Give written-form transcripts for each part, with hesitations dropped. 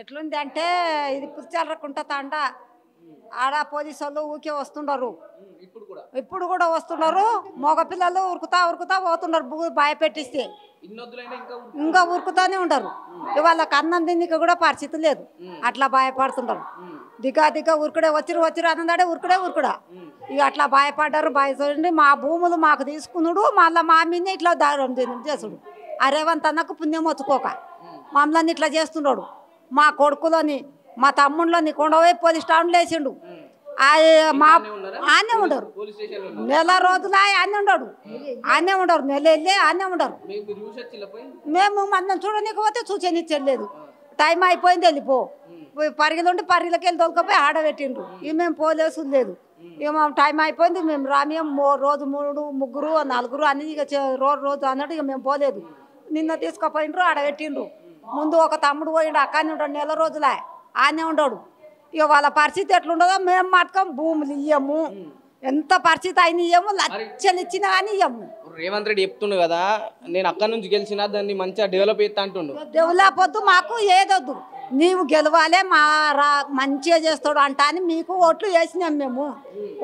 ఎట్లుంది అంటే ఇది పుచ్చలకుంట తాండ ఆడ పోలీసు వాళ్ళు ఊకే వస్తుండరు. ఇప్పుడు కూడా వస్తున్నారు. మగ పిల్లలు ఉరుకుతా పోతున్నారు. భయపెట్టిస్తే ఇంకా ఉరుకుతానే ఉండరు. వాళ్ళకి అన్నం తినికి కూడా పరిస్థితి లేదు. అట్లా భయపడుతుంటారు. దిగా ఉరుకుడే వచ్చిరు అన్నదాడే ఉరుకుడా ఇక అట్లా భయపడ్డారు. భయపడి మా భూములు మాకు తీసుకున్నాడు. మళ్ళీ మా మీద ఇట్లా దారం చేసుడు. ఆ రేవంత్ అన్నకు పుణ్యం వచ్చుకోక మమ్మల్ని ఇట్లా చేస్తున్నాడు. మా కొడుకులని మా తమ్ముళ్ళని కొండవై పోలీస్ స్టేషన్లో వేసిండు. మా ఆనే ఉండరు. నెల రోజులు ఆనే ఉండరు. నెల వెళ్ళి ఆనే ఉండరు. మేము మనం చూడనీకి పోతే చూసేనిచ్చలేదు. టైం అయిపోయింది వెళ్ళిపో పరిగిలుండి పరిగిలకి వెళ్ళి తోలుకపోయి ఆడబెట్టిండ్రు. ఇక మేము పోలేసు లేదు. ఇక టైం అయిపోయింది. మేము రామేం రోజు 3 ముగ్గురు 4 అన్ని ఇక రోజు అన్నట్టు ఇక మేము పోలేదు. నిన్న తీసుకుపోయిండ్రు ఆడబెట్టిండ్రు. ముందు ఒక తమ్ముడు పోయిండు. అక్కడనే ఉంటాడు. నెల రోజులే ఆనే ఉండడు. ఇక వాళ్ళ పరిస్థితి ఎట్లుండదో మేము మాత్రం భూములు ఇయ్యము. ఎంత పరిస్థితి అయిన ఇయ్యము. లక్షలు ఇచ్చినా కానీ ఇయ్యము. రేవంత్ రెడ్డి చెప్తుండు కదా నేను అక్కడి నుంచి గెలిచినా దాన్ని మంచిగా డెవలప్ చేస్తా అంటుండు. డెవలప్ వద్దు మాకు ఏదొద్దు. నీవు గెలవాలే మంచిగా చేస్తాడు అంట అని మీకు ఓట్లు వేసినాం. మేము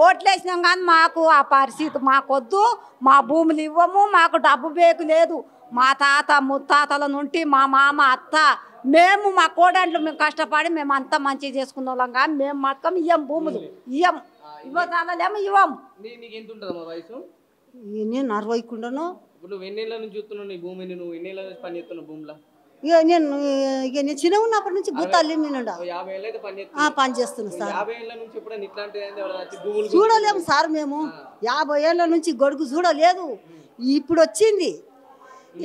ఓట్లు వేసినాం కానీ మాకు ఆ పరిస్థితి మాకొద్దు. మా భూములు ఇవ్వము. మాకు డబ్బు బేకు లేదు. మా తాత ముత్తాతల నుండి మా మామ అత్త మేము మా కోడంట్లు మేము కష్టపడి మేము అంతా మంచిగా చేసుకున్న వాళ్ళం కానీ మేము మాత్రం ఇయ్యం. భూములు ఇయ్యం. ఇవ్వతాలేమో ఇవ్వం. నేను 60 కుండను. ఇప్పుడు ఎన్నేళ్ళ నుంచి చూస్తున్నావు నీ భూమిని? నువ్వు ఎన్నేళ్ళ నుంచి పని చేస్తున్నావు భూమిలో? నేను చిన్న ఉన్నప్పటి నుంచి భూతాలు పని చేస్తున్నా సార్. చూడలేము సార్. మేము 50 ఏళ్ళ నుంచి గొడుగు చూడలేదు. ఇప్పుడు వచ్చింది.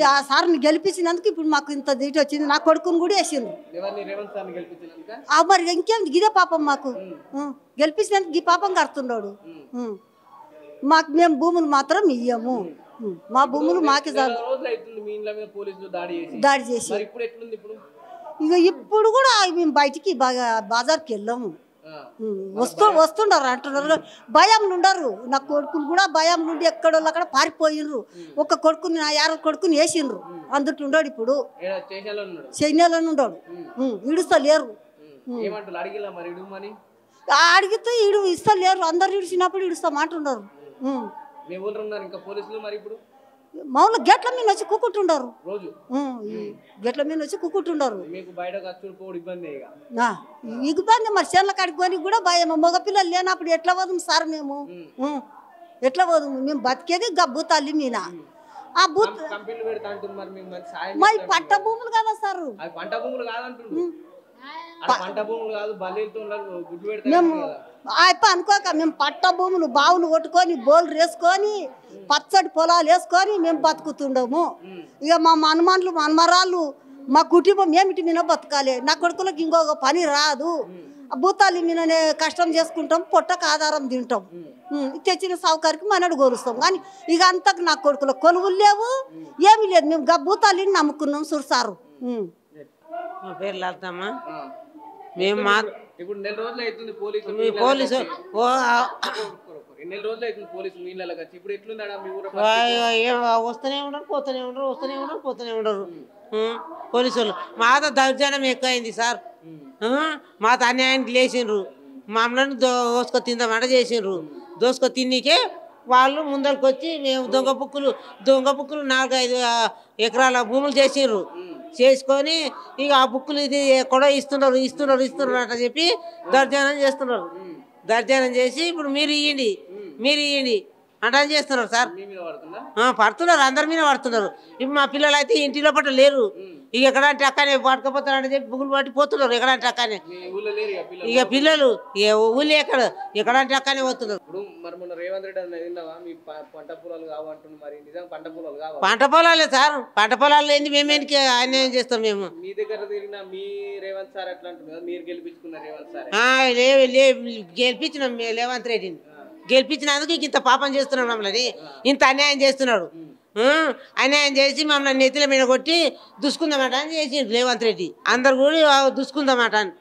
ఆ సార్ని గెలిపించినందుకు ఇప్పుడు మాకు ఇంత దీటి వచ్చింది. నా కొడుకుని కూడా వేసిండ్రు. మరి ఇంకేం గిదే పాపం మాకు గెలిపించినందుకు ఈ పాపం కడుతున్నాడు. మాకు మేము భూములు మాత్రం ఇయ్యము. మా భూములు మాకే దాడి చేసి ఇక ఇప్పుడు కూడా మేము బయటికి బాగా బజార్కి వెళ్ళాము. వస్తుండరు అంటున్నారు. భయంలో ఉండరు. నా కొడుకులు కూడా భయం నుండి ఎక్కడోళ్ళు అక్కడ పారిపోయినరు. ఒక కొడుకుని నా 50 కొడుకుని వేసిండ్రు. అందుట్లో ఉండడు. ఇప్పుడు సైన్యాలను ఉండడు. ఇడుస్తలేరు. అడిగితే ఇస్తలేరు. అందరు ఇడిచినప్పుడు ఇడుస్తామంటున్నారు. మామూలు గేట్ల మీద వచ్చి కూకుంటుండరు. గేట్ల మీద వచ్చి కూకుంటుండరు. ఇబ్బంది మరి చేనుల కాడికి కొని కూడా భయం. మగపిల్లలు లేనప్పుడు ఎట్లా పోదాం సార్? మేము ఎట్లా పోదాము? మేము బతికేది గబ్బు తల్లి మీద. ఆ బూత్ మరి పంట భూములు కదా సార్. మేము అనుకోక మేము పట్ట భూములు బావులు కొట్టుకొని బోర్లు వేసుకొని పచ్చడి పొలాలు వేసుకొని మేము బతుకుతుండము. ఇక మా మనమన్లు మనమరాళ్ళు మా కుటుంబం ఏమిటి మీద బతకాలి. నా కొడుకులకు ఇంకొక పని రాదు. భూతాలి మీదనే కష్టం చేసుకుంటాం. పొట్టకు ఆధారం తింటాం. తెచ్చిన సౌకర్యకి మనడు గోరుస్తాం. కానీ ఇక అంతకు నా కొడుకుల కొలువులు లేవు, ఏమీ లేదు. మేము భూతాలిని నమ్ముకున్నాం సురసారు. మా పేరు లలితమ్మ. మేము ఇప్పుడు నెల రోజులు అవుతుంది పోలీసు వస్తూనే ఉండరు పోతూనే ఉండరు పోలీసు వాళ్ళు. మాతో దౌర్జన్యం ఎక్కువైంది సార్. మాతో అన్యాయానికి లేచిండ్రు. మమ్మల్ని దోసుకొ తిందామంట చేసిండ్రు. దోసుకొ తిన్నీకే వాళ్ళు ముందరికి వచ్చి మేము దొంగ బుక్కులు 4-5 ఎకరాల భూములు చేసిండ్రు. చేసుకొని ఇక ఆ బుక్కులు ఇది ఎక్కడో ఇస్తున్నారు అట్లా చెప్పి దర్జానం చేస్తున్నారు. దర్జానం చేసి ఇప్పుడు మీరు ఇయ్యండి అంటే చేస్తున్నారు సార్. పడుతున్నారు. అందరి మీద పడుతున్నారు. ఇప్పుడు మా పిల్లలు అయితే ఇంటిలో పట్ల లేరు. ఇక ఎక్కడంటే అక్కనే పట్టుకపోతారని చెప్పి బుక్కులు పట్టి పోతున్నారు. ఎక్కడంటే అక్కనే ఇక పిల్లలు ఊళ్ళో ఎక్కడంటే అక్కనే పోతున్నారు. పంట పొలాలే సార్. పంట పొలాలు ఏంది? మేమేందుకు అన్యాయం చేస్తాం? మేము గెలిపించినాం రేవంత్ రెడ్డిని. గెలిపించినందుకు ఇంత పాపం చేస్తున్నాడు. మమ్మల్ని ఇంత అన్యాయం చేస్తున్నాడు. అన్యాయం చేసి మమ్మల్ని నెత్తిల మీద కొట్టి దుసుకుందామట అని చేసిండు రేవంత్ రెడ్డి. అందరు కూడా దుసుకుందామట అని